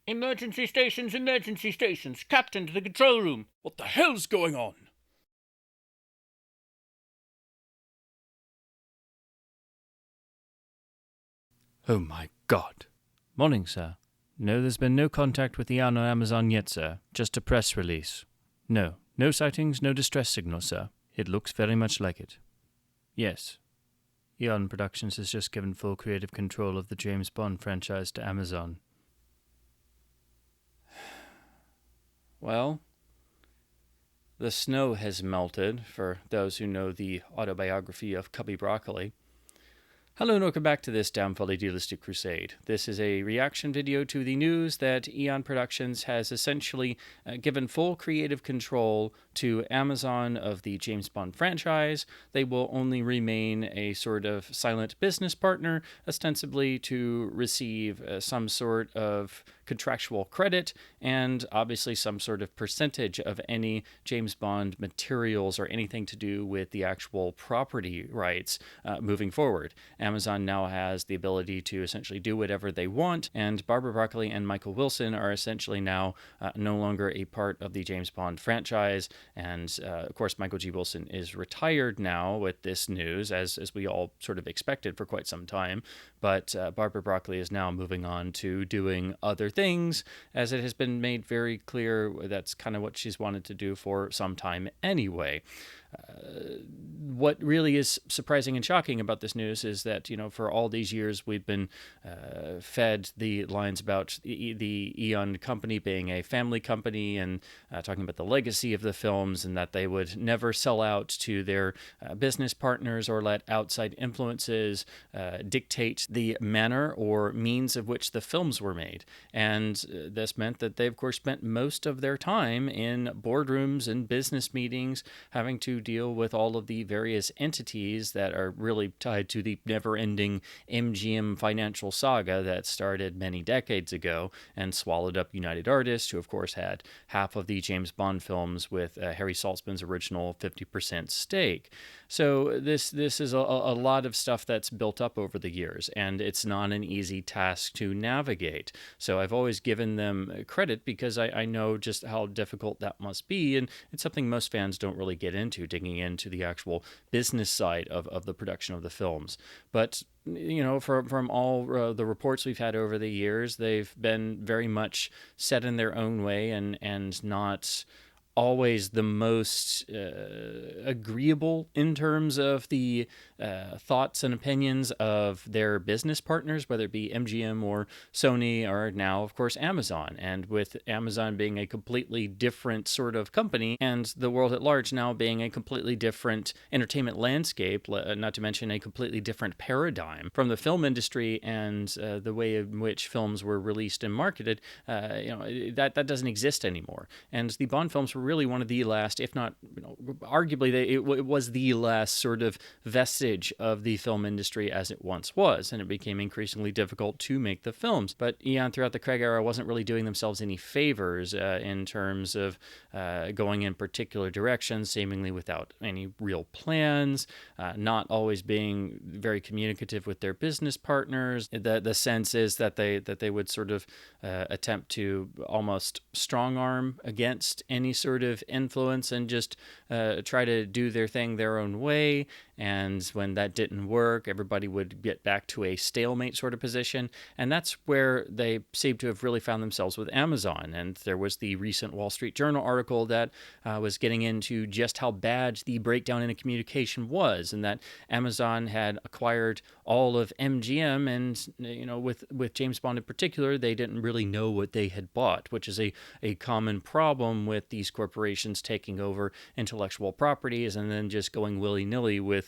Emergency stations. Captain to the control room. What the hell's going on? Oh my God. Morning, sir. No, there's been no contact with EON or Amazon yet, sir. Just a press release. No sightings, no distress signal, sir. It looks very much like it. Yes. EON Productions has just given full creative control of the James Bond franchise to Amazon. Well, the snow has melted, for those who know the autobiography of Cubby Broccoli. Hello and welcome back to this Downfall Idealistic Crusade. This is a reaction video to the news that EON Productions has essentially given full creative control to Amazon of the James Bond franchise. They will only remain a sort of silent business partner, ostensibly to receive some sort of contractual credit and obviously some sort of percentage of any James Bond materials or anything to do with the actual property rights moving forward. Amazon now has the ability to essentially do whatever they want, and Barbara Broccoli and Michael Wilson are essentially now no longer a part of the James Bond franchise, and of course Michael G. Wilson is retired now with this news, as we all sort of expected for quite some time, but Barbara Broccoli is now moving on to doing other things, as it has been made very clear that's kind of what she's wanted to do for some time anyway. What really is surprising and shocking about this news is that, for all these years we've been fed the lines about the EON company being a family company and talking about the legacy of the films and that they would never sell out to their business partners or let outside influences dictate the manner or means of which the films were made. And this meant that they, of course, spent most of their time in boardrooms and business meetings having to deal with all of the various entities that are really tied to the never-ending MGM financial saga that started many decades ago and swallowed up United Artists, who of course had half of the James Bond films with Harry Saltzman's original 50% stake. So this is a lot of stuff that's built up over the years, and it's not an easy task to navigate. So I've always given them credit because I know just how difficult that must be, and it's something most fans don't really get into, digging into the actual business side of the production of the films. But from all the reports we've had over the years, they've been very much set in their own way and not always the most agreeable in terms of the thoughts and opinions of their business partners, whether it be MGM or Sony or now, of course, Amazon. And with Amazon being a completely different sort of company and the world at large now being a completely different entertainment landscape, not to mention a completely different paradigm from the film industry and the way in which films were released and marketed, that doesn't exist anymore. And the Bond films were really one of the last, if not, arguably it was the last sort of vestige of the film industry as it once was, and it became increasingly difficult to make the films. But EON throughout the Craig era wasn't really doing themselves any favors in terms of going in particular directions, seemingly without any real plans, not always being very communicative with their business partners. The sense is that they would sort of attempt to almost strong arm against any sort of influence and just try to do their thing their own way. And when that didn't work, everybody would get back to a stalemate sort of position. And that's where they seem to have really found themselves with Amazon. And there was the recent Wall Street Journal article that was getting into just how bad the breakdown in the communication was, and that Amazon had acquired all of MGM, and with James Bond in particular, they didn't really know what they had bought, which is a common problem with these corporations taking over intellectual properties and then just going willy-nilly with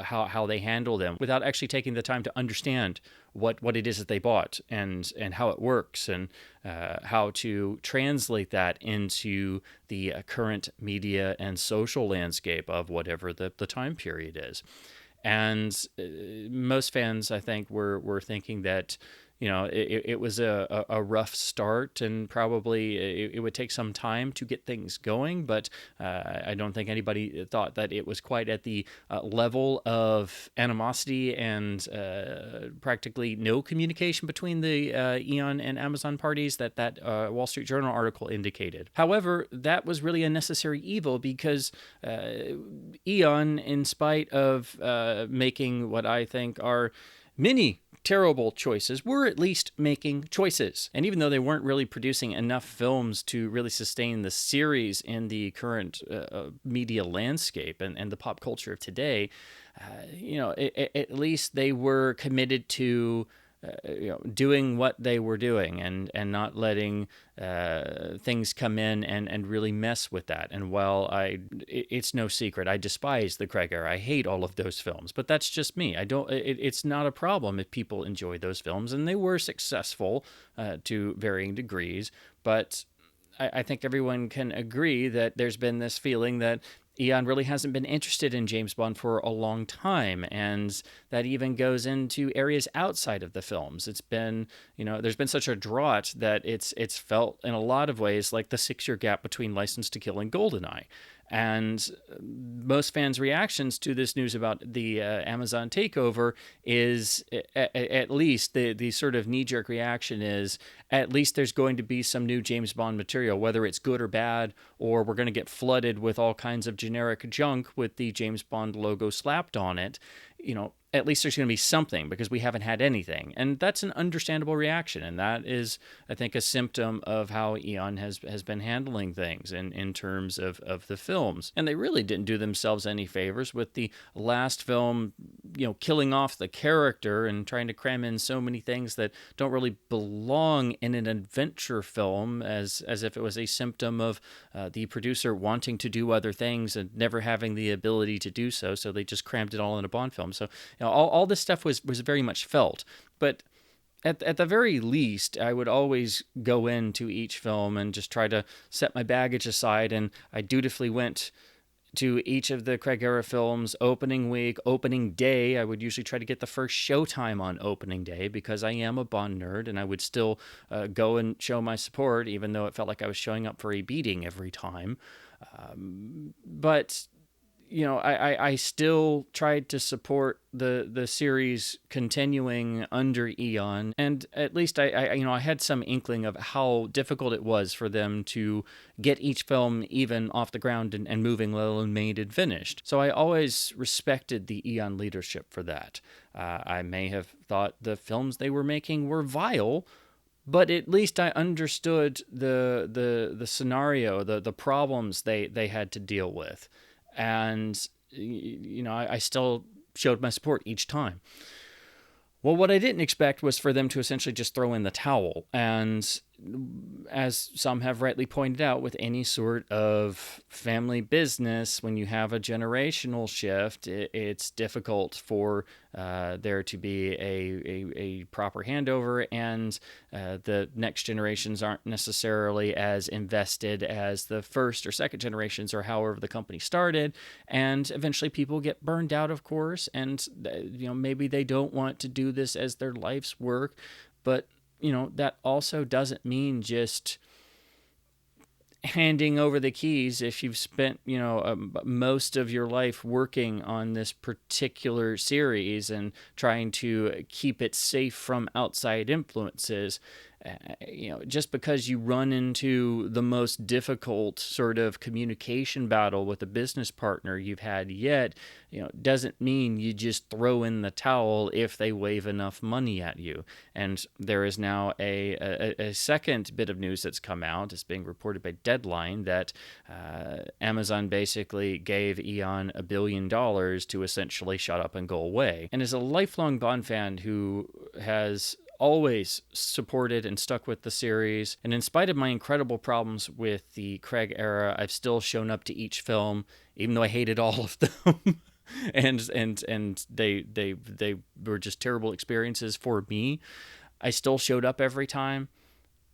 how they handle them without actually taking the time to understand what it is that they bought and how it works and how to translate that into the current media and social landscape of whatever the time period is. And most fans, I think, were thinking that it was a rough start, and probably it would take some time to get things going, but I don't think anybody thought that it was quite at the level of animosity and practically no communication between the EON and Amazon parties that Wall Street Journal article indicated. However, that was really a necessary evil, because EON, in spite of making what I think are many terrible choices, were at least making choices. And even though they weren't really producing enough films to really sustain the series in the current media landscape and the pop culture of today, at least they were committed to doing what they were doing, and not letting things come in and really mess with that. And while it's no secret, I despise the Craig era. I hate all of those films, but that's just me. I don't. It's not a problem if people enjoy those films, and they were successful to varying degrees. But I think everyone can agree that there's been this feeling that Eon really hasn't been interested in James Bond for a long time, and that even goes into areas outside of the films. It's been, there's been such a drought that it's felt in a lot of ways like the 6-year gap between License to Kill and GoldenEye. And most fans' reactions to this news about the Amazon takeover is, at least the sort of knee-jerk reaction is, at least there's going to be some new James Bond material, whether it's good or bad, or we're going to get flooded with all kinds of generic junk with the James Bond logo slapped on it. At least there's going to be something, because we haven't had anything. And that's an understandable reaction. And that is, I think, a symptom of how Eon has been handling things in terms of the films. And they really didn't do themselves any favors with the last film, killing off the character and trying to cram in so many things that don't really belong in an adventure film, as if it was a symptom of the producer wanting to do other things and never having the ability to do so. So they just crammed it all in a Bond film. So all this stuff was very much felt. But at the very least, I would always go into each film and just try to set my baggage aside. And I dutifully went to each of the Craig era films opening week, opening day. I would usually try to get the first showtime on opening day, because I am a Bond nerd, and I would still go and show my support, even though it felt like I was showing up for a beating every time. But I still tried to support the series continuing under Eon, and at least I had some inkling of how difficult it was for them to get each film even off the ground and moving, let alone made and finished. So I always respected the Eon leadership for that. I may have thought the films they were making were vile, but at least I understood the scenario, the problems they had to deal with. And, I still showed my support each time. Well, what I didn't expect was for them to essentially just throw in the towel. And as some have rightly pointed out, with any sort of family business, when you have a generational shift, it's difficult for there to be a proper handover, and the next generations aren't necessarily as invested as the first or second generations, or however the company started. And eventually people get burned out, of course, and maybe they don't want to do this as their life's work. But that also doesn't mean just handing over the keys if you've spent, most of your life working on this particular series and trying to keep it safe from outside influences. Just because you run into the most difficult sort of communication battle with a business partner you've had yet, doesn't mean you just throw in the towel if they wave enough money at you. And there is now a second bit of news that's come out. It's being reported by Deadline that Amazon basically gave Eon $1 billion to essentially shut up and go away. And as a lifelong Bond fan who has always supported and stuck with the series, and in spite of my incredible problems with the Craig era, I've still shown up to each film, even though I hated all of them. and they were just terrible experiences for me. I still showed up every time.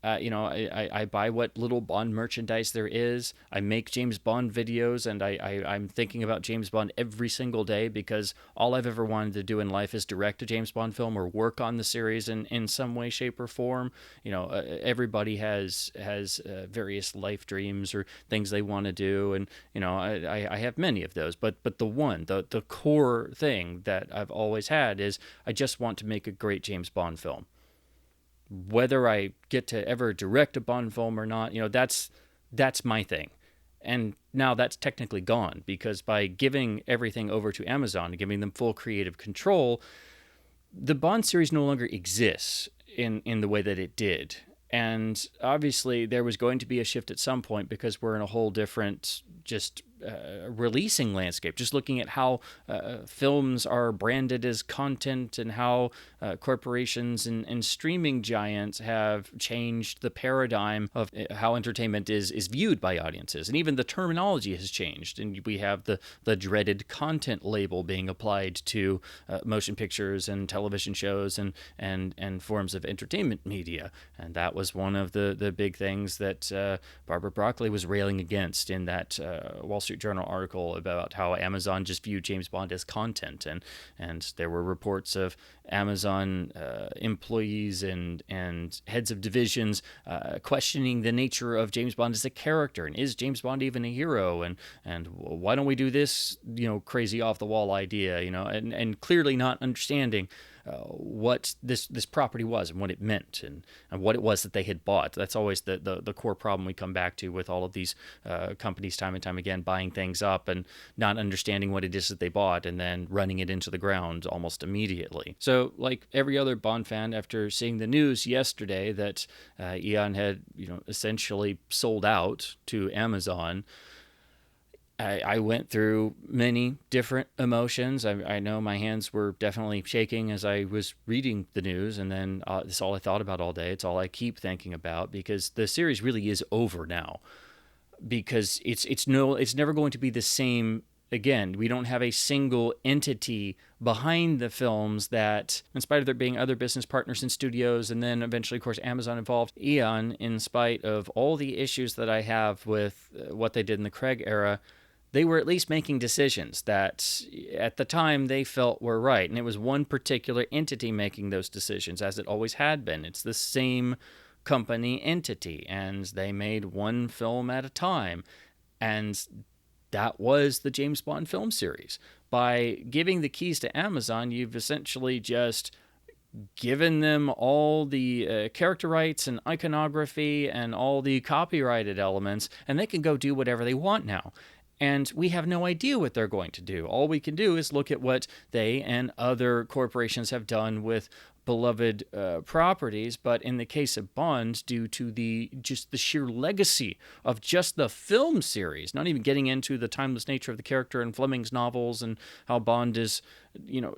I buy what little Bond merchandise there is. I make James Bond videos, and I'm thinking about James Bond every single day, because all I've ever wanted to do in life is direct a James Bond film or work on the series in some way, shape, or form. Everybody has various life dreams or things they want to do, and I have many of those. But the core thing that I've always had is I just want to make a great James Bond film. Whether I get to ever direct a Bond film or not, that's my thing. And now that's technically gone, because by giving everything over to Amazon and giving them full creative control, the Bond series no longer exists in the way that it did. And obviously there was going to be a shift at some point, because we're in a whole different just releasing landscape. Just looking at how films are branded as content, and how corporations and streaming giants have changed the paradigm of how entertainment is viewed by audiences. And even the terminology has changed. And we have the dreaded content label being applied to motion pictures and television shows and forms of entertainment media. And that was one of the big things that Barbara Broccoli was railing against in that Wall Street Journal article about how Amazon just viewed James Bond as content, and there were reports of Amazon employees and heads of divisions questioning the nature of James Bond as a character, and is James Bond even a hero, and why don't we do this crazy off the wall idea, and clearly not understanding what this property was and what it meant, and what it was that they had bought. That's always the core problem we come back to with all of these companies time and time again, buying things up and not understanding what it is that they bought, and then running it into the ground almost immediately. So like every other Bond fan, after seeing the news yesterday that EON had essentially sold out to Amazon, I went through many different emotions. I know my hands were definitely shaking as I was reading the news, and then it's all I thought about all day. It's all I keep thinking about, because the series really is over now. Because it's never going to be the same again. We don't have a single entity behind the films that, in spite of there being other business partners and studios, and then eventually, of course, Amazon involved, EON, in spite of all the issues that I have with what they did in the Craig era, they were at least making decisions that at the time they felt were right. And it was one particular entity making those decisions, as it always had been. It's the same company entity, and they made one film at a time. And that was the James Bond film series. By giving the keys to Amazon, you've essentially just given them all the character rights and iconography and all the copyrighted elements, and they can go do whatever they want now. And we have no idea what they're going to do. All we can do is look at what they and other corporations have done with beloved properties. But in the case of Bond, due to the sheer legacy of just the film series, not even getting into the timeless nature of the character in Fleming's novels, and how Bond is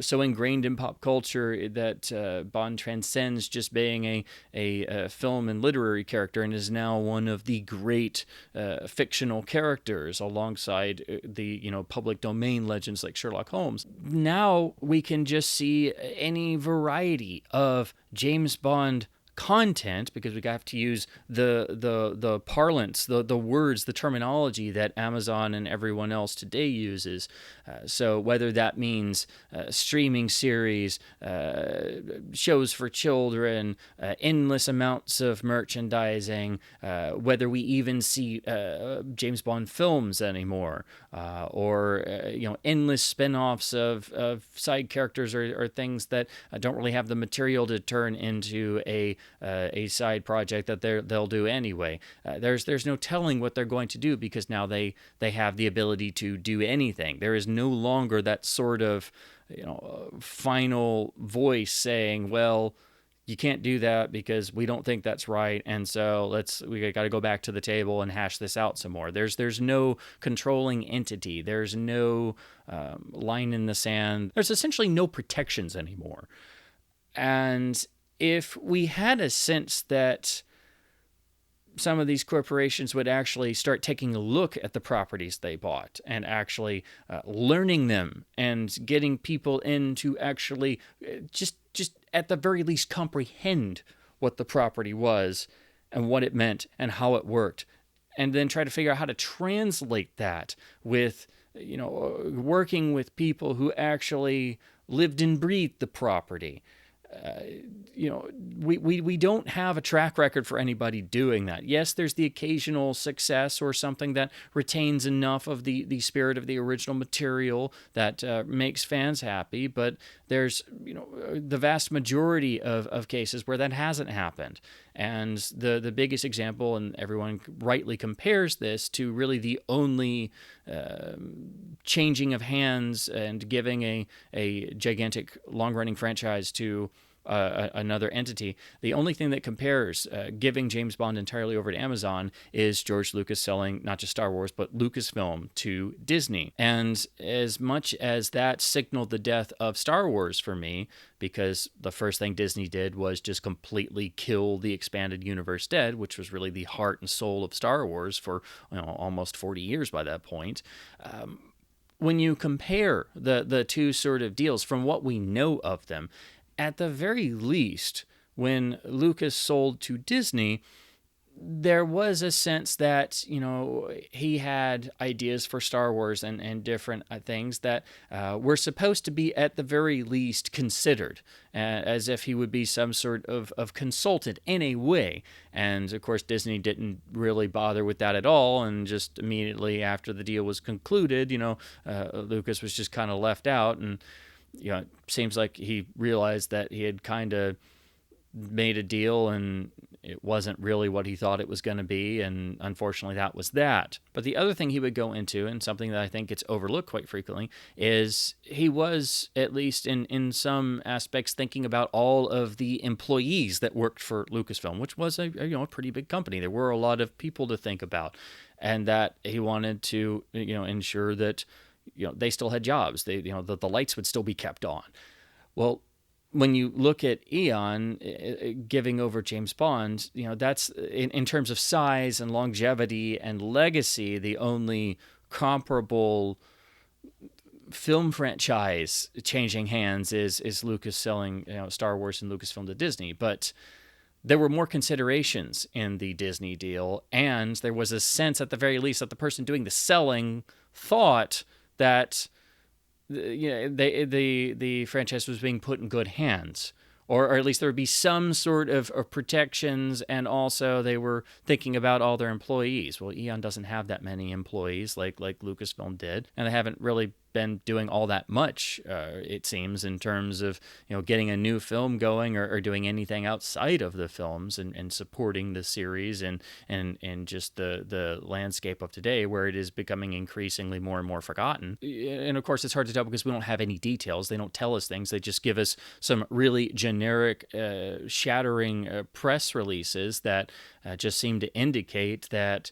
so ingrained in pop culture that Bond transcends just being a film and literary character, and is now one of the great fictional characters alongside the public domain legends like Sherlock Holmes. Now we can just see any variety of James Bond content, because we have to use the parlance, the words, the terminology that Amazon and everyone else today uses. So whether that means streaming series, shows for children, endless amounts of merchandising, whether we even see James Bond films anymore, or endless spin-offs of side characters or things that don't really have the material to turn into a side project that they'll do anyway. There's no telling what they're going to do, because now they have the ability to do anything. There is no longer that sort of final voice saying, well, you can't do that because we don't think that's right, and so we got to go back to the table and hash this out some more. There's no controlling entity. There's no line in the sand. There's essentially no protections anymore. And if we had a sense that some of these corporations would actually start taking a look at the properties they bought, and actually learning them, and getting people in to actually just at the very least comprehend what the property was, and what it meant and how it worked, and then try to figure out how to translate that with, working with people who actually lived and breathed the property. We don't have a track record for anybody doing that. Yes, there's the occasional success or something that retains enough of the spirit of the original material that makes fans happy, but there's, the vast majority of cases where that hasn't happened. And the biggest example, and everyone rightly compares this to really the only changing of hands and giving a gigantic long-running franchise to another entity. The only thing that compares giving James Bond entirely over to Amazon is George Lucas selling not just Star Wars, but Lucasfilm to Disney. And as much as that signaled the death of Star Wars for me, because the first thing Disney did was just completely kill the expanded universe dead, which was really the heart and soul of Star Wars for almost 40 years by that point. When you compare the two sort of deals from what we know of them, at the very least, when Lucas sold to Disney, there was a sense that, he had ideas for Star Wars and different things that were supposed to be at the very least considered, as if he would be some sort of consultant in a way. And of course, Disney didn't really bother with that at all. And just immediately after the deal was concluded, Lucas was just kind of left out. And it seems like he realized that he had kind of made a deal and it wasn't really what he thought it was going to be, and unfortunately that was that. But the other thing he would go into, and something that I think gets overlooked quite frequently, is he was, at least in some aspects, thinking about all of the employees that worked for Lucasfilm, which was a pretty big company. There were a lot of people to think about, and that he wanted to ensure that they still had jobs. The lights would still be kept on. Well, when you look at EON giving over James Bond, that's in terms of size and longevity and legacy, the only comparable film franchise changing hands is Lucas selling Star Wars and Lucasfilm to Disney. But there were more considerations in the Disney deal, and there was a sense, at the very least, that the person doing the selling thought that the franchise was being put in good hands, or at least there would be some sort of protections, and also they were thinking about all their employees. Well, EON doesn't have that many employees like Lucasfilm did, and they haven't really been doing all that much, it seems, in terms of getting a new film going or doing anything outside of the films and supporting the series and just the landscape of today, where it is becoming increasingly more and more forgotten. And of course, it's hard to tell because we don't have any details. They don't tell us things. They just give us some really generic, shattering press releases that just seem to indicate that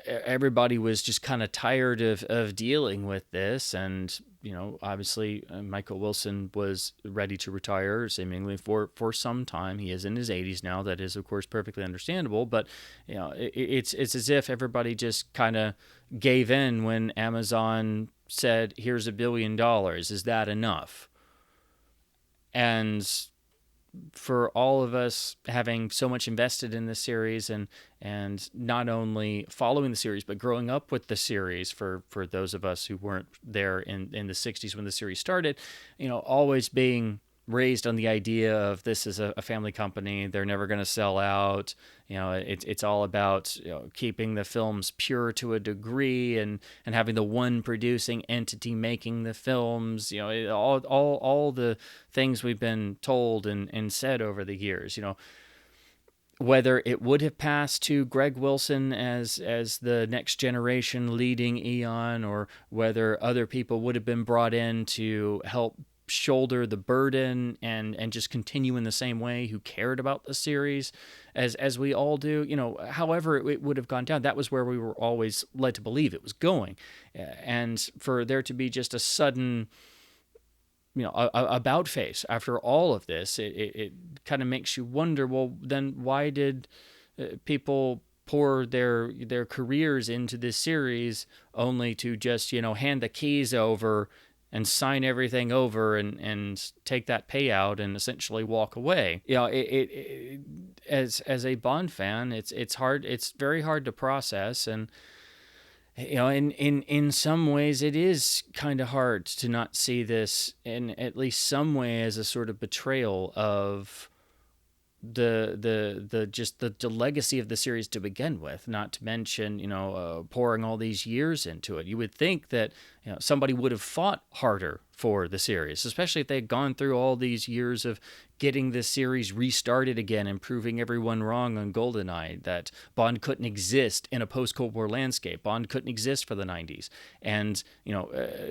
everybody was just kind of tired of dealing with this. And, obviously Michael Wilson was ready to retire seemingly for some time. He is in his 80s now. That is, of course, perfectly understandable. But, it's as if everybody just kind of gave in when Amazon said, here's $1 billion. Is that enough? And for all of us having so much invested in this series and not only following the series, but growing up with the series, for those of us who weren't there in the 60s when the series started, always being raised on the idea of this is a family company. They're never going to sell out. It's all about keeping the films pure to a degree and having the one producing entity making the films. All the things we've been told and said over the years. Whether it would have passed to Greg Wilson as the next generation leading EON, or whether other people would have been brought in to help shoulder the burden and just continue in the same way, who cared about the series as we all do, however it would have gone down, that was where we were always led to believe it was going. And for there to be just a sudden about face after all of this, it kind of makes you wonder, well, then why did people pour their careers into this series only to just hand the keys over and sign everything over and take that payout and essentially walk away. As a Bond fan, it's hard. It's very hard to process, and in some ways, it is kind of hard to not see this in at least some way as a sort of betrayal of the legacy of the series to begin with, not to mention pouring all these years into it. You would think that somebody would have fought harder for the series, especially if they had gone through all these years of getting this series restarted again and proving everyone wrong on GoldenEye, that Bond couldn't exist in a post-Cold War landscape. Bond couldn't exist for the 90s. And,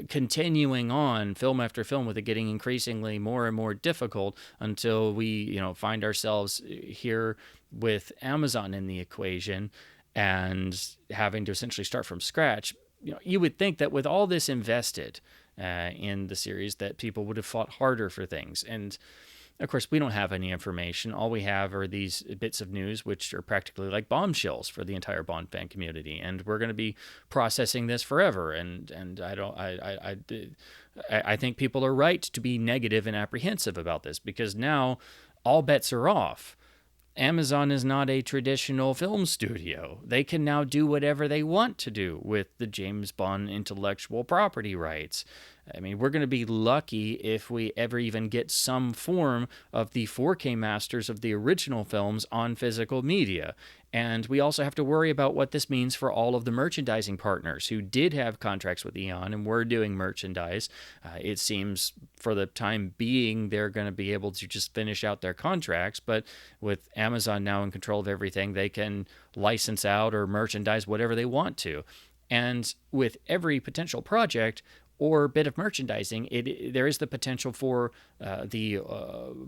continuing on film after film with it getting increasingly more and more difficult until we, find ourselves here with Amazon in the equation and having to essentially start from scratch. You would think that with all this invested in the series that people would have fought harder for things. And of course, we don't have any information. All we have are these bits of news, which are practically like bombshells for the entire Bond fan community. And we're going to be processing this forever. And I think people are right to be negative and apprehensive about this, because now all bets are off. Amazon is not a traditional film studio. They can now do whatever they want to do with the James Bond intellectual property rights. I mean, we're going to be lucky if we ever even get some form of the 4K masters of the original films on physical media. And we also have to worry about what this means for all of the merchandising partners who did have contracts with EON and were doing merchandise. It seems for the time being they're going to be able to just finish out their contracts, but with Amazon now in control of everything, they can license out or merchandise whatever they want to. And with every potential project or bit of merchandising, there is the potential for the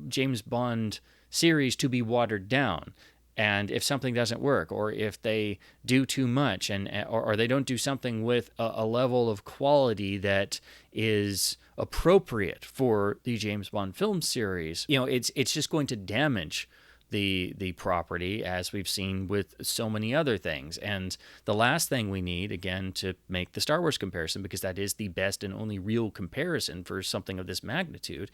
James Bond series to be watered down. And if something doesn't work, or if they do too much, or they don't do something with a level of quality that is appropriate for the James Bond film series, it's just going to damage the property, as we've seen with so many other things. And the last thing we need, again, to make the Star Wars comparison, because that is the best and only real comparison for something of this magnitude,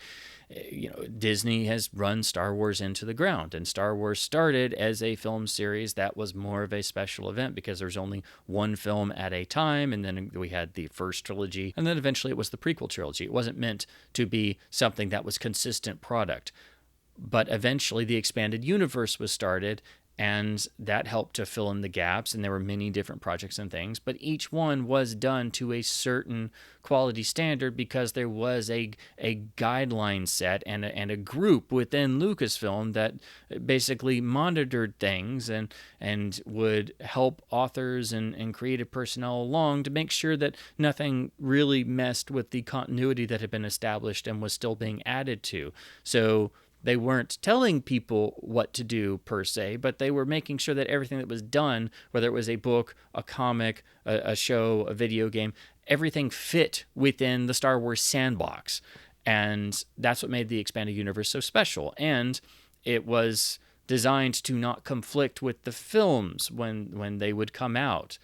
Disney has run Star Wars into the ground, and Star Wars started as a film series that was more of a special event because there's only one film at a time, and then we had the first trilogy, and then eventually it was the prequel trilogy. It wasn't meant to be something that was consistent product. But eventually the expanded universe was started, and that helped to fill in the gaps, and there were many different projects and things, but each one was done to a certain quality standard because there was a guideline set and a group within Lucasfilm that basically monitored things and would help authors and creative personnel along to make sure that nothing really messed with the continuity that had been established and was still being added to. So they weren't telling people what to do per se, but they were making sure that everything that was done, whether it was a book, a comic, a show, a video game, everything fit within the Star Wars sandbox. And that's what made the expanded universe so special. And it was designed to not conflict with the films when they would come out.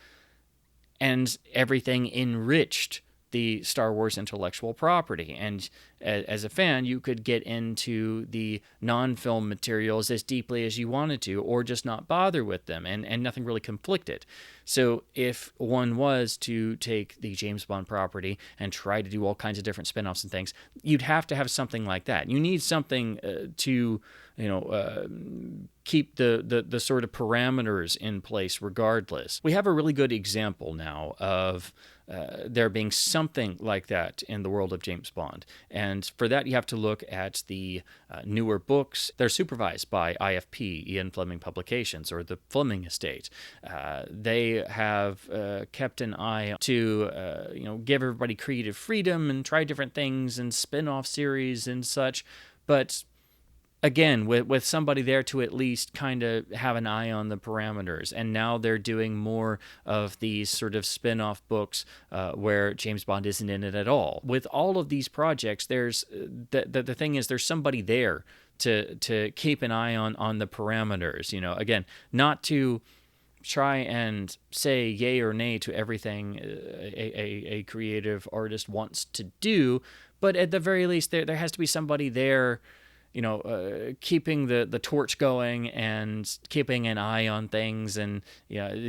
And everything enriched the Star Wars intellectual property. And as a fan, you could get into the non-film materials as deeply as you wanted to, or just not bother with them, and nothing really conflicted. So if one was to take the James Bond property and try to do all kinds of different spin-offs and things, you'd have to have something like that. You need something to keep the sort of parameters in place regardless. We have a really good example now of there being something like that in the world of James Bond. And for that, you have to look at the newer books. They're supervised by IFP, Ian Fleming Publications, or the Fleming Estate. They have kept an eye to give everybody creative freedom and try different things and spin-off series and such. But again, with somebody there to at least kind of have an eye on the parameters. And now they're doing more of these sort of spin-off books where James Bond isn't in it at all. With all of these projects, there's the thing is there's somebody there to keep an eye on the parameters. Again, not to try and say yay or nay to everything a creative artist wants to do, but at the very least, there has to be somebody there, keeping the torch going and keeping an eye on things, and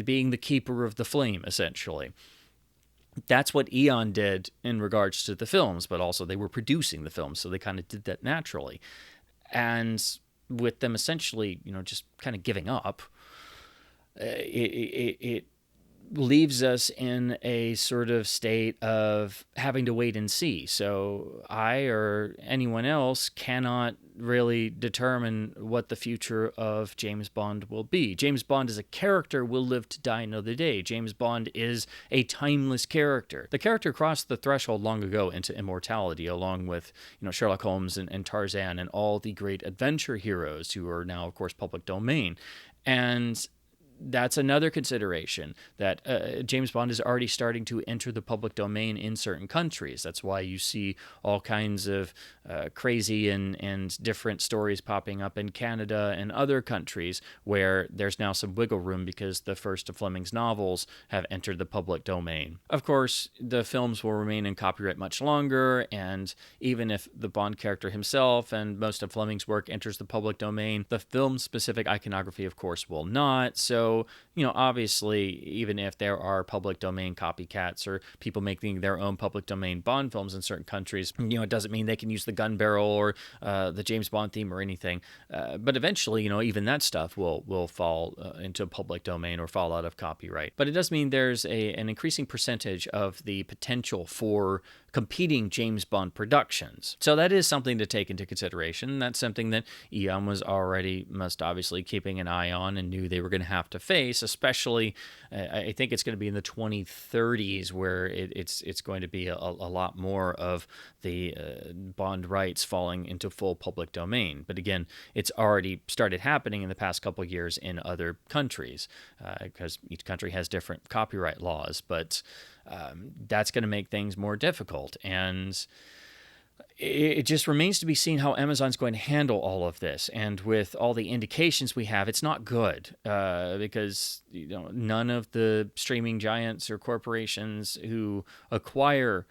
being the keeper of the flame, essentially. That's what EON did in regards to the films, but also they were producing the films, so they kind of did that naturally. And with them essentially, just kind of giving up, it leaves us in a sort of state of having to wait and see. So I or anyone else cannot really determine what the future of James Bond will be. James Bond as a character will live to die another day. James Bond is a timeless character. The character crossed the threshold long ago into immortality, along with Sherlock Holmes and Tarzan and all the great adventure heroes who are now, of course, public domain. And that's another consideration, that James Bond is already starting to enter the public domain in certain countries. That's why you see all kinds of crazy and different stories popping up in Canada and other countries where there's now some wiggle room because the first of Fleming's novels have entered the public domain. Of course, the films will remain in copyright much longer, and even if the Bond character himself and most of Fleming's work enters the public domain, the film-specific iconography, of course, will not. So, obviously, even if there are public domain copycats or people making their own public domain Bond films in certain countries, it doesn't mean they can use the gun barrel or the James Bond theme or anything. But eventually, even that stuff will fall into public domain or fall out of copyright. But it does mean there's an increasing percentage of the potential for competing James Bond productions. So that is something to take into consideration. That's something that EON was already most obviously keeping an eye on and knew they were going to have to face, especially I think it's going to be in the 2030s where it's going to be a lot more of the Bond rights falling into full public domain. But again, it's already started happening in the past couple of years in other countries because each country has different copyright laws, but that's going to make things more difficult. And it just remains to be seen how Amazon's going to handle all of this. And with all the indications we have, it's not good because none of the streaming giants or corporations who acquire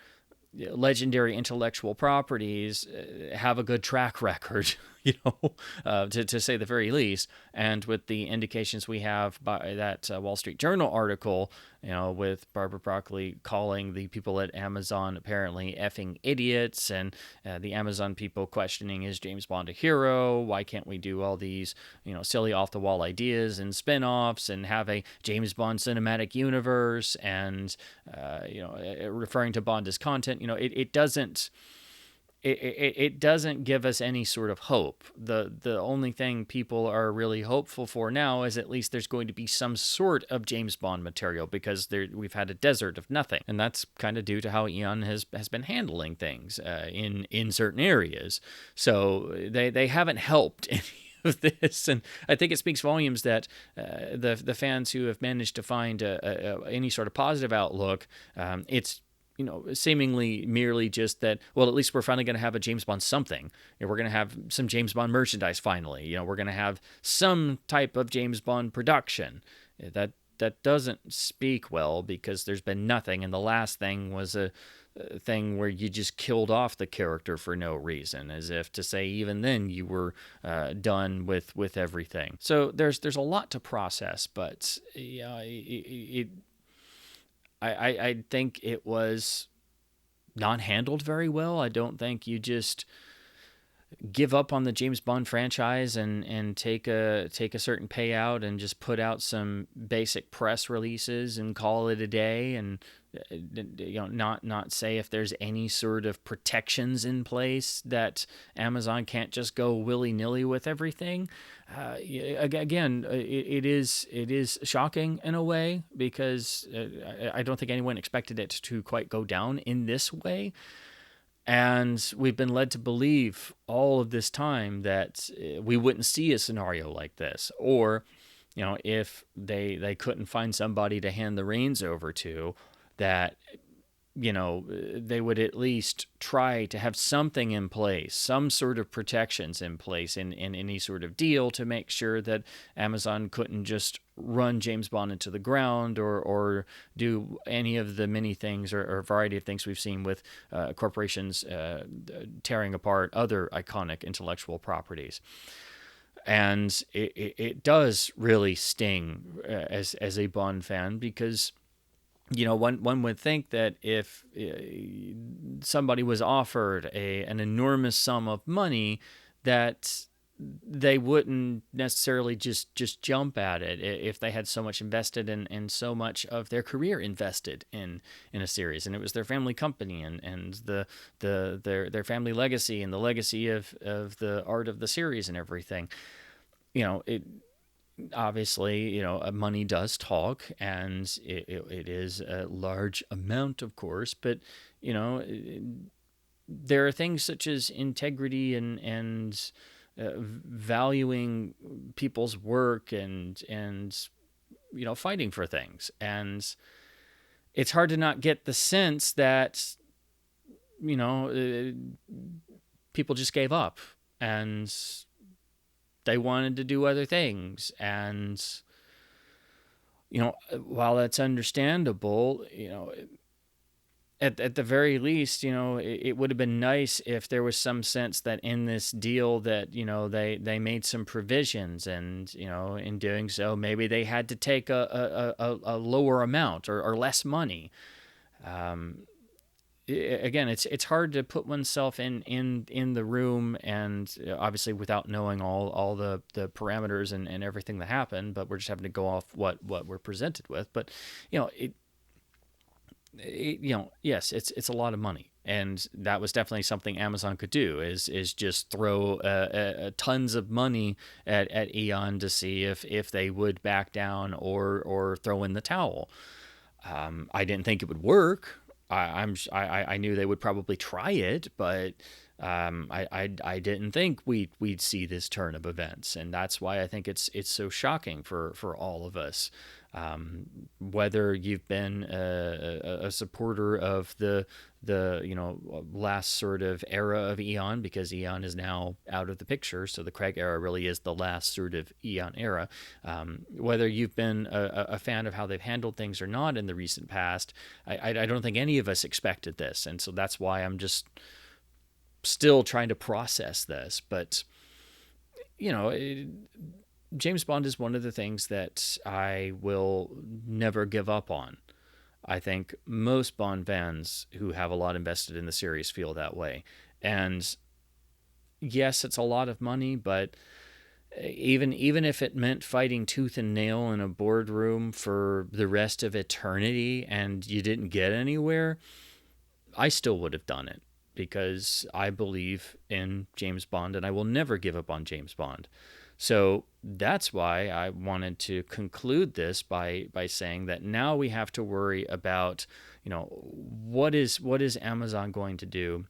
legendary intellectual properties have a good track record, to say the very least. And with the indications we have by that Wall Street Journal article, with Barbara Broccoli calling the people at Amazon apparently effing idiots, and the Amazon people questioning, is James Bond a hero? Why can't we do all these, silly off-the-wall ideas and spin-offs and have a James Bond cinematic universe, and, referring to Bond as content? It doesn't... It doesn't give us any sort of hope. The only thing people are really hopeful for now is at least there's going to be some sort of James Bond material, because we've had a desert of nothing. And that's kind of due to how EON has been handling things in certain areas. So they haven't helped any of this, and I think it speaks volumes that the fans who have managed to find any sort of positive outlook, it's seemingly merely just that, well, at least we're finally going to have a James Bond something. We're going to have some James Bond merchandise finally. We're going to have some type of James Bond production. That doesn't speak well, because there's been nothing, and the last thing was a thing where you just killed off the character for no reason, as if to say even then you were done with everything. So there's a lot to process, but I think it was not handled very well. I don't think you just give up on the James Bond franchise and take a certain payout and just put out some basic press releases and call it a day, and not say if there's any sort of protections in place that Amazon can't just go willy-nilly with everything. Again, it is shocking in a way, because I don't think anyone expected it to quite go down in this way. And we've been led to believe all of this time that we wouldn't see a scenario like this, or if they couldn't find somebody to hand the reins over to, that they would at least try to have something in place, some sort of protections in place in any sort of deal to make sure that Amazon couldn't just run James Bond into the ground or do any of the many things or variety of things we've seen with corporations tearing apart other iconic intellectual properties. And it does really sting as a Bond fan, because one would think that if somebody was offered an enormous sum of money, that they wouldn't necessarily just jump at it if they had so much invested and so much of their career invested in a series, and it was their family company and their family legacy and the legacy of the art of the series and everything. It obviously, money does talk, and it is a large amount, of course, but, there are things such as integrity and valuing people's work and fighting for things. And it's hard to not get the sense that, people just gave up and they wanted to do other things. And, while that's understandable, at the very least, it would have been nice if there was some sense that in this deal that, they made some provisions, and, in doing so, maybe they had to take a lower amount or less money. Again, it's hard to put oneself in the room, and obviously without knowing all the parameters and everything that happened, but we're just having to go off what we're presented with. But yes, it's a lot of money, and that was definitely something Amazon could do, is just throw tons of money at EON to see if they would back down or throw in the towel. I didn't think it would work. I knew they would probably try it, but I didn't think we'd see this turn of events, and that's why I think it's so shocking for all of us. Whether you've been a supporter of the last sort of era of EON, because EON is now out of the picture, so the Craig era really is the last sort of EON era. Whether you've been a fan of how they've handled things or not in the recent past, I don't think any of us expected this, and so that's why I'm just still trying to process this. But James Bond is one of the things that I will never give up on. I think most Bond fans who have a lot invested in the series feel that way. And yes, it's a lot of money, but even if it meant fighting tooth and nail in a boardroom for the rest of eternity and you didn't get anywhere, I still would have done it, because I believe in James Bond and I will never give up on James Bond. So that's why I wanted to conclude this by saying that now we have to worry about, what is Amazon going to do,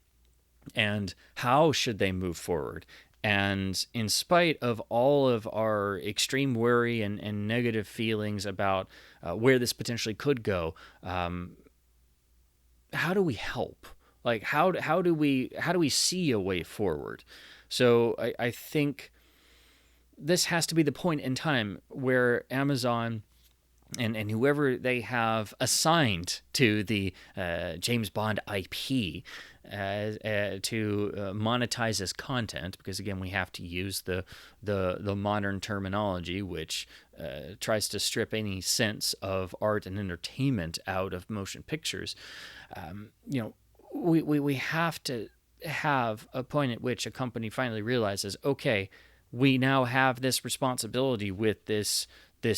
and how should they move forward. And in spite of all of our extreme worry and negative feelings about where this potentially could go, how do we help? Like, how do we see a way forward? So I think this has to be the point in time where Amazon and whoever they have assigned to the James Bond IP to monetize this content, because again, we have to use the modern terminology, which tries to strip any sense of art and entertainment out of motion pictures. We have to have a point at which a company finally realizes, okay, we now have this responsibility with this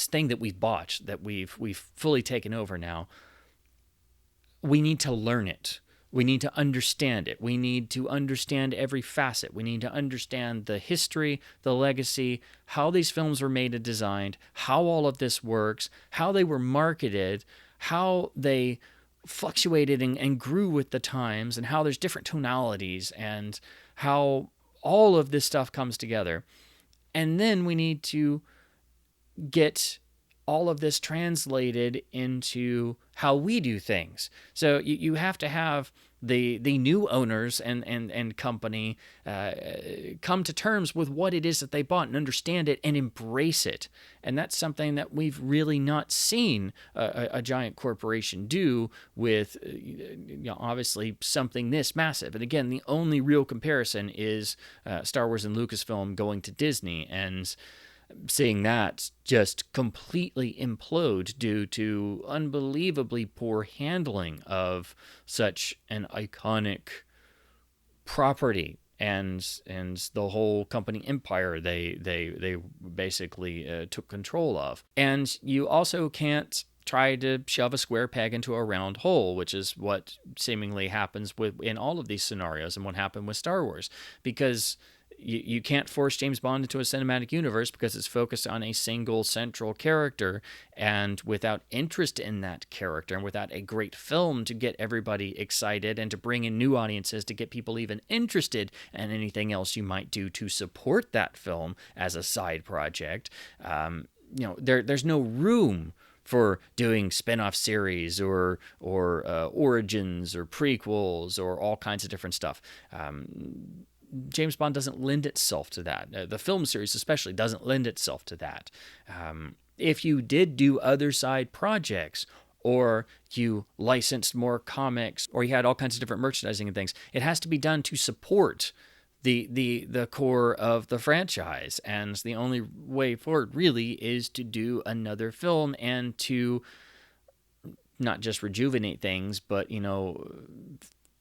thing that we've bought, that we've fully taken over now. We need to learn it. We need to understand it. We need to understand every facet. We need to understand the history, the legacy, how these films were made and designed, how all of this works, how they were marketed, how they fluctuated and grew with the times, and how there's different tonalities, and how all of this stuff comes together. And then we need to get all of this translated into how we do things. So you have to have the new owners and company come to terms with what it is that they bought and understand it and embrace it. And that's something that we've really not seen a giant corporation do with, obviously something this massive. And again, the only real comparison is Star Wars and Lucasfilm going to Disney, and seeing that just completely implode due to unbelievably poor handling of such an iconic property and the whole company empire they basically took control of. And you also can't try to shove a square peg into a round hole, which is what seemingly happens in all of these scenarios and what happened with Star Wars, because you can't force James Bond into a cinematic universe because it's focused on a single central character, and without interest in that character and without a great film to get everybody excited and to bring in new audiences to get people even interested in anything else you might do to support that film as a side project, there's no room for doing spin-off series or origins or prequels or all kinds of different stuff. James Bond doesn't lend itself to that. The film series especially doesn't lend itself to that. If you did do other side projects, or you licensed more comics, or you had all kinds of different merchandising and things, it has to be done to support the core of the franchise. And the only way forward really is to do another film and to not just rejuvenate things, but,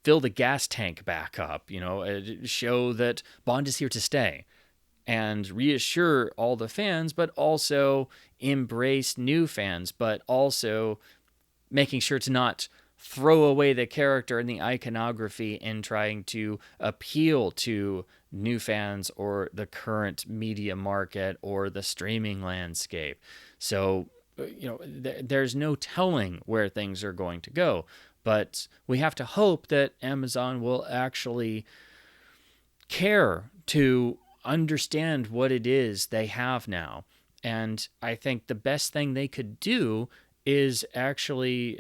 fill the gas tank back up, show that Bond is here to stay and reassure all the fans, but also embrace new fans, but also making sure to not throw away the character and the iconography in trying to appeal to new fans or the current media market or the streaming landscape. So, there's no telling where things are going to go. But we have to hope that Amazon will actually care to understand what it is they have now. And I think the best thing they could do is actually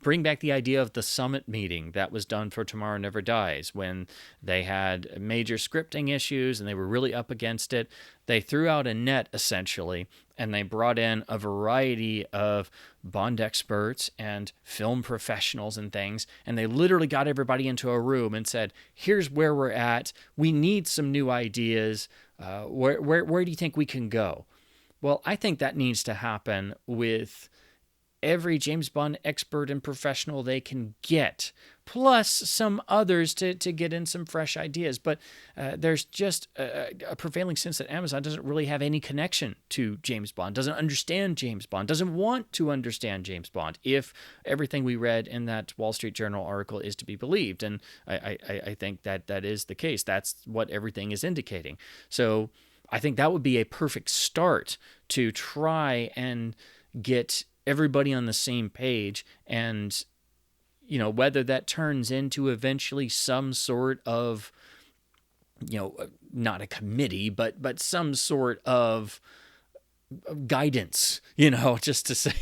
bring back the idea of the summit meeting that was done for Tomorrow Never Dies, when they had major scripting issues and they were really up against it. They threw out a net, essentially, and they brought in a variety of Bond experts and film professionals and things, and they literally got everybody into a room and said, here's where we're at. We need some new ideas. Where do you think we can go? Well, I think that needs to happen with every James Bond expert and professional they can get, plus some others to get in some fresh ideas. But there's just a prevailing sense that Amazon doesn't really have any connection to James Bond, doesn't understand James Bond, doesn't want to understand James Bond, if everything we read in that Wall Street Journal article is to be believed. And I think that is the case. That's what everything is indicating. So I think that would be a perfect start to try and get everybody on the same page, and whether that turns into eventually some sort of not a committee, but some sort of guidance, just to say,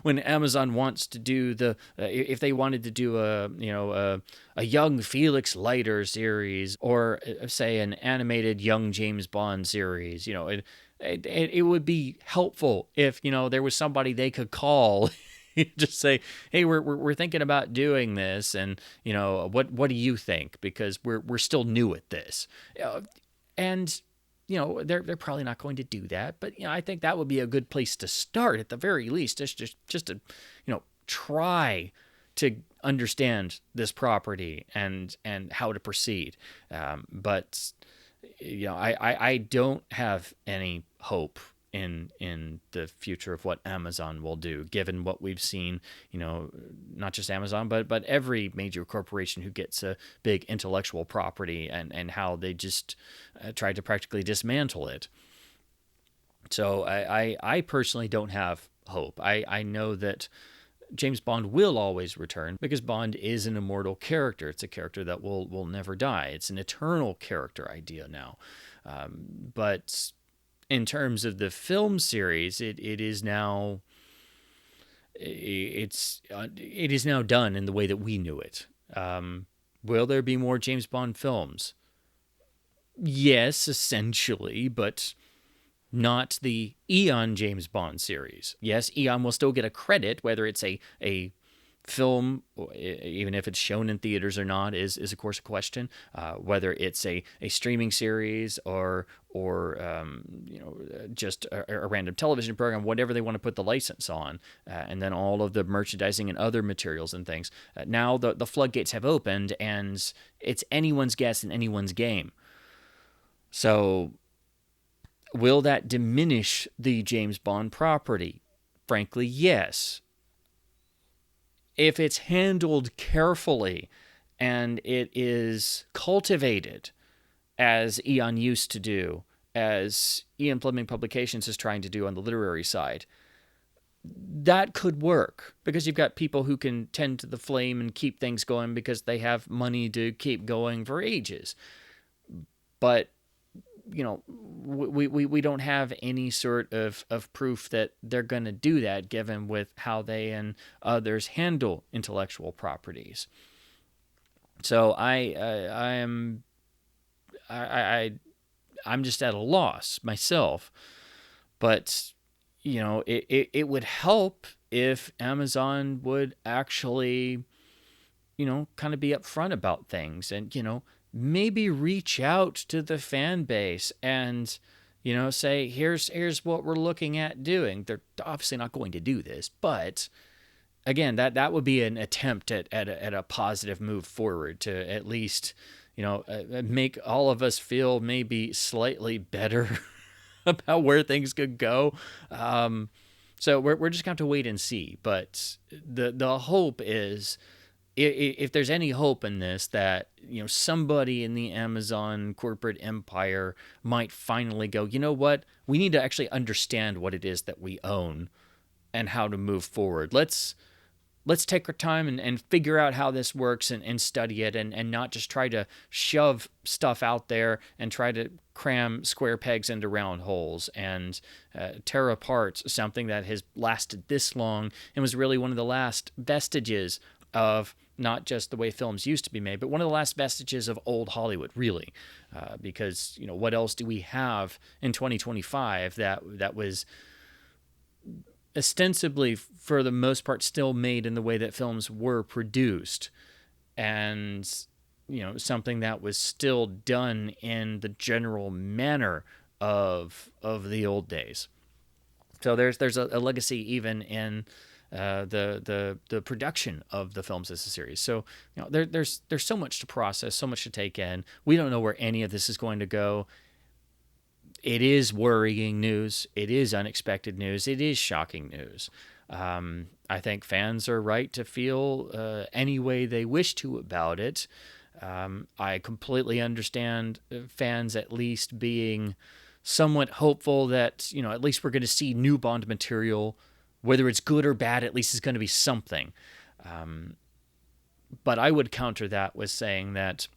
when Amazon wants to do if they wanted to do a young Felix Leiter series, or say an animated young James Bond series, it would be helpful if, there was somebody they could call, just say, hey, we're thinking about doing this, and, what do you think? Because we're still new at this. And they're probably not going to do that, but I think that would be a good place to start at the very least, just to try to understand this property and how to proceed. But I don't have any hope in the future of what Amazon will do, given what we've seen, not just Amazon, but every major corporation who gets a big intellectual property, and how they just try to practically dismantle it. So I personally don't have hope. I know that James Bond will always return, because Bond is an immortal character. It's a character that will never die. It's an eternal character idea now. But in terms of the film series, it is now it is now done in the way that we knew it. Will there be more James Bond films? Yes, essentially, but not the EON James Bond series. Yes, EON will still get a credit, whether it's a film, even if it's shown in theaters or not, is of course a question. Whether it's a streaming series or just a random television program, whatever they want to put the license on, and then all of the merchandising and other materials and things. Now the floodgates have opened, and it's anyone's guess and anyone's game. So, will that diminish the James Bond property? Frankly, yes. If it's handled carefully and it is cultivated, as Eon used to do, as Ian Fleming Publications is trying to do on the literary side, that could work because you've got people who can tend to the flame and keep things going because they have money to keep going for ages. But we don't have any sort of proof that they're going to do that, given with how they and others handle intellectual properties. So I'm just at a loss myself. But it would help if Amazon would actually kind of be upfront about things and maybe reach out to the fan base and say, here's what we're looking at doing. They're obviously not going to do this, but again, that would be an attempt at a positive move forward to at least make all of us feel maybe slightly better about where things could go. So we're just going to have to wait and see. But the hope is, if there's any hope in this, that somebody in the Amazon corporate empire might finally go, you know what, we need to actually understand what it is that we own and how to move forward. Let's take our time and figure out how this works and study it and not just try to shove stuff out there and try to cram square pegs into round holes and tear apart something that has lasted this long and was really one of the last vestiges of not just the way films used to be made, but one of the last vestiges of old Hollywood, really. Because, what else do we have in 2025 that was ostensibly, for the most part, still made in the way that films were produced, and something that was still done in the general manner of the old days. So there's a legacy even in the production of the films as a series. So there's so much to process, so much to take in. We don't know where any of this is going to go. It is worrying news. It is unexpected news. It is shocking news. I think fans are right to feel any way they wish to about it. I completely understand fans at least being somewhat hopeful that, at least we're going to see new Bond material. Whether it's good or bad, at least it's going to be something. But I would counter that with saying that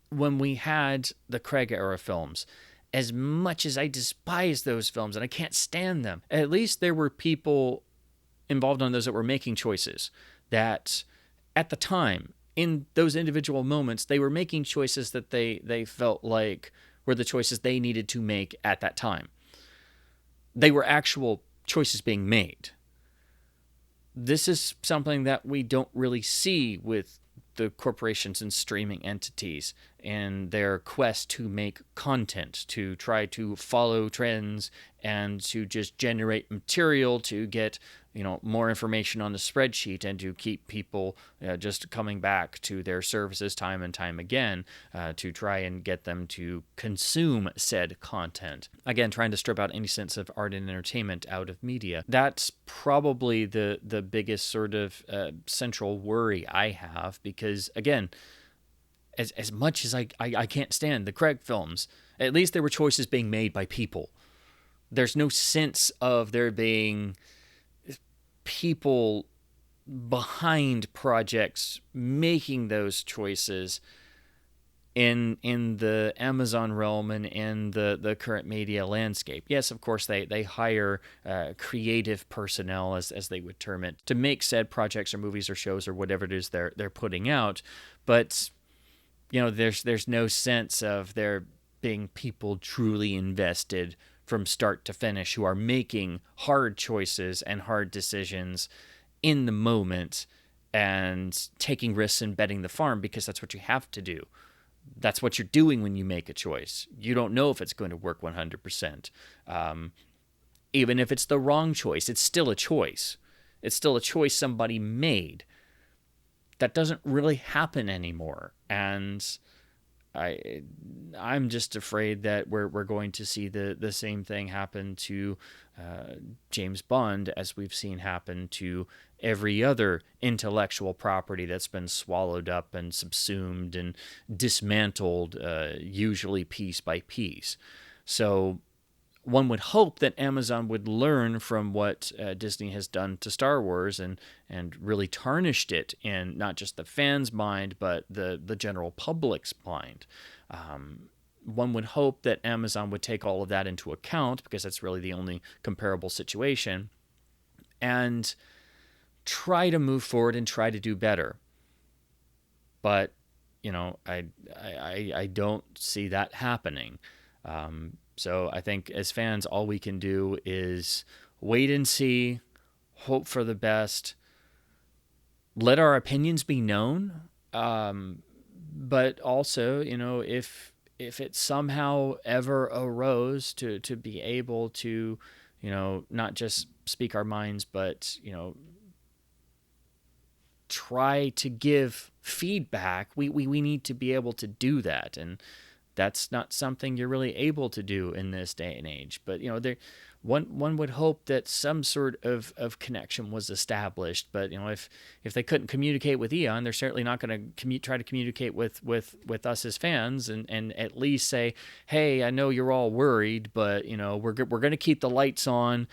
when we had the Craig era films, as much as I despise those films and I can't stand them, at least there were people involved on those that were making choices that at the time, in those individual moments, they were making choices that they felt like were the choices they needed to make at that time. They were actual choices being made. This is something that we don't really see with the corporations and streaming entities and their quest to make content, to try to follow trends and to just generate material to get more information on the spreadsheet and to keep people just coming back to their services time and time again to try and get them to consume said content. Again, trying to strip out any sense of art and entertainment out of media. That's probably the biggest sort of central worry I have, because again, as much as I can't stand the Craig films, at least there were choices being made by people. There's no sense of there being people behind projects making those choices in the Amazon realm and in the current media landscape. Yes, of course, they hire creative personnel, as they would term it, to make said projects or movies or shows or whatever it is they're putting out. But there's no sense of there being people truly invested from start to finish who are making hard choices and hard decisions in the moment and taking risks and betting the farm, because that's what you have to do. That's what you're doing when you make a choice. You don't know if it's going to work 100%. Even if it's the wrong choice, it's still a choice. It's still a choice somebody made. That doesn't really happen anymore. And I'm just afraid that we're going to see the same thing happen to James Bond as we've seen happen to every other intellectual property that's been swallowed up and subsumed and dismantled, usually piece by piece. So one would hope that Amazon would learn from what Disney has done to Star Wars and really tarnished it in not just the fans' mind, but the general public's mind. One would hope that Amazon would take all of that into account, because that's really the only comparable situation, and try to move forward and try to do better. But I don't see that happening. So I think as fans, all we can do is wait and see, hope for the best, let our opinions be known. But also, if it somehow ever arose to be able to, not just speak our minds, but, try to give feedback, we need to be able to do that. And that's not something you're really able to do in this day and age. But one would hope that some sort of connection was established. But if they couldn't communicate with EON, they're certainly not going to try to communicate with us as fans and at least say, hey, I know you're all worried, but we're going to keep the lights on.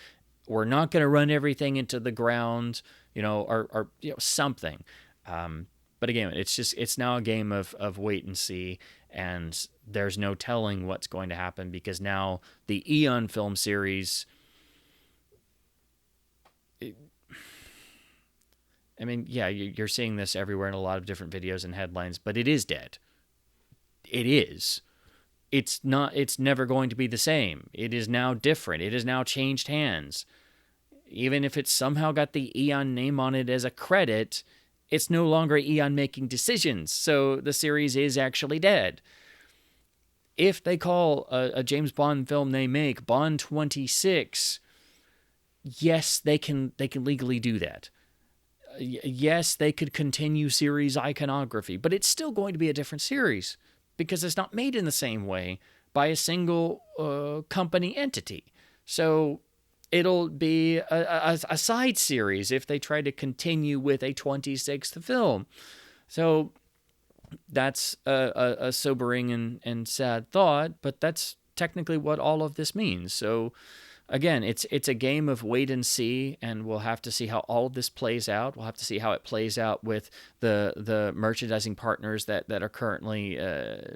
We're not going to run everything into the ground, or something. But again, it's now a game of wait and see, and there's no telling what's going to happen, because now the EON film series, you're seeing this everywhere in a lot of different videos and headlines, but it is dead. It is. It's not. It's never going to be the same. It is now different. It has now changed hands. Even if it's somehow got the EON name on it as a credit, it's no longer EON making decisions. So the series is actually dead. If they call a James Bond film they make Bond 26, yes, they can legally do that. Yes, they could continue series iconography, but it's still going to be a different series, because it's not made in the same way by a single company entity. So it'll be a side series if they try to continue with a 26th film. So that's a sobering and sad thought, but that's technically what all of this means. So again, it's a game of wait and see, and we'll have to see how all of this plays out. We'll have to see how it plays out with the merchandising partners that are currently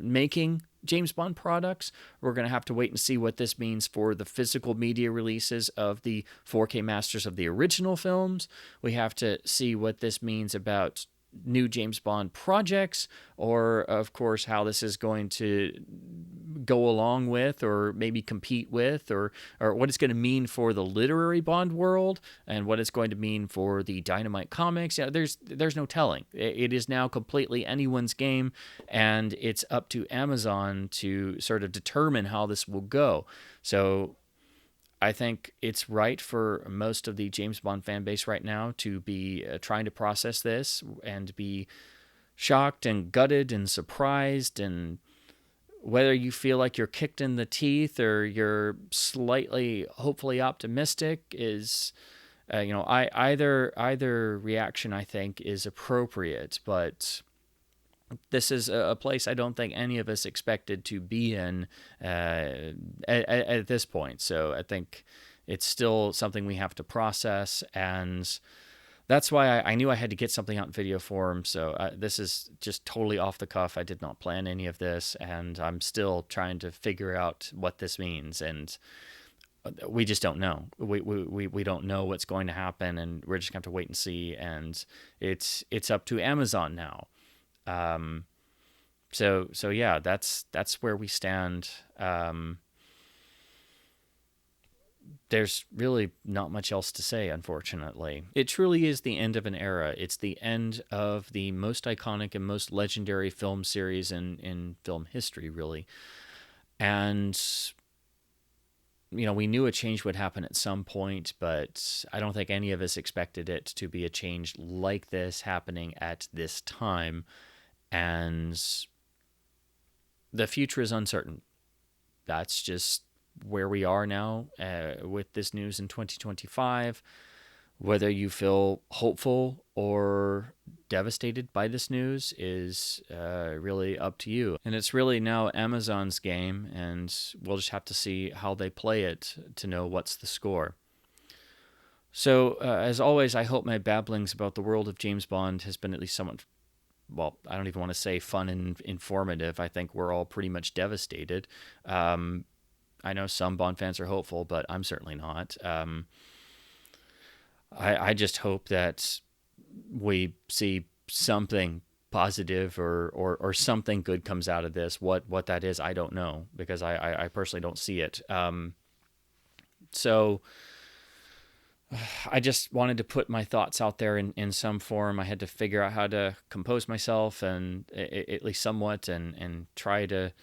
making James Bond products. We're going to have to wait and see what this means for the physical media releases of the 4K masters of the original films. We have to see what this means about new James Bond projects, or of course how this is going to go along with or maybe compete with, or what it's going to mean for the literary Bond world and what it's going to mean for the Dynamite comics. There's no telling. It is now completely anyone's game, and it's up to Amazon to sort of determine how this will go. So I think it's right for most of the James Bond fan base right now to be trying to process this and be shocked and gutted and surprised, and whether you feel like you're kicked in the teeth or you're slightly hopefully optimistic is, either reaction I think is appropriate. But this is a place I don't think any of us expected to be in at this point. So I think it's still something we have to process, and that's why I knew I had to get something out in video form. So this is just totally off the cuff. I did not plan any of this, and I'm still trying to figure out what this means. And we just don't know. We don't know what's going to happen, and we're just going to have to wait and see. And it's up to Amazon now. So yeah, that's where we stand. There's really not much else to say, unfortunately. It truly is the end of an era. It's the end of the most iconic and most legendary film series in film history, really. And, we knew a change would happen at some point, but I don't think any of us expected it to be a change like this happening at this time. And the future is uncertain. That's just where we are now with this news in 2025. Whether you feel hopeful or devastated by this news is really up to you. And it's really now Amazon's game, and we'll just have to see how they play it to know what's the score. So, as always, I hope my babblings about the world of James Bond has been at least somewhat, well, I don't even want to say fun and informative. I think we're all pretty much devastated. I know some Bond fans are hopeful, but I'm certainly not. I just hope that we see something positive or something good comes out of this. What that is, I don't know, because I personally don't see it. So I just wanted to put my thoughts out there in some form. I had to figure out how to compose myself, and at least somewhat, and try to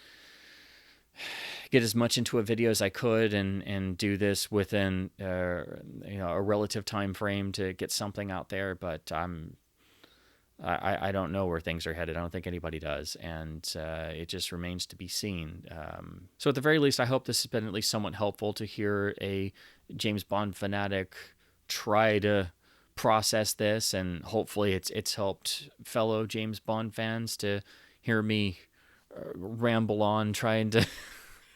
get as much into a video as I could, and do this within a relative time frame to get something out there. But I don't know where things are headed. I don't think anybody does, and it just remains to be seen. So at the very least, I hope this has been at least somewhat helpful to hear a James Bond fanatic try to process this, and hopefully it's helped fellow James Bond fans to hear me ramble on trying to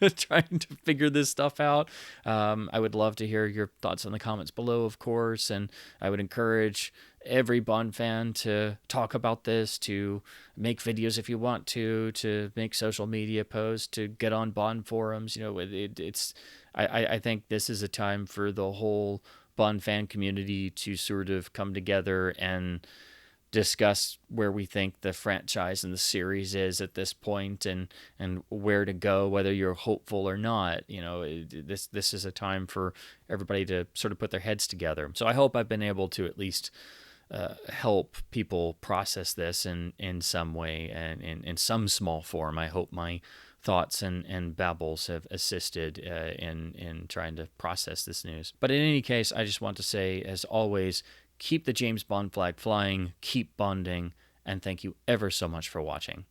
trying to figure this stuff out. I would love to hear your thoughts in the comments below, of course, and I would encourage every Bond fan to talk about this, to make videos if you want to make social media posts, to get on Bond forums. I think this is a time for the whole Bond fan community to sort of come together and discuss where we think the franchise and the series is at this point, and where to go, whether you're hopeful or not. This is a time for everybody to sort of put their heads together. So I hope I've been able to at least help people process this in some way, and in some small form. I hope my thoughts and babbles have assisted in trying to process this news. But in any case, I just want to say, as always, keep the James Bond flag flying, keep bonding, and thank you ever so much for watching.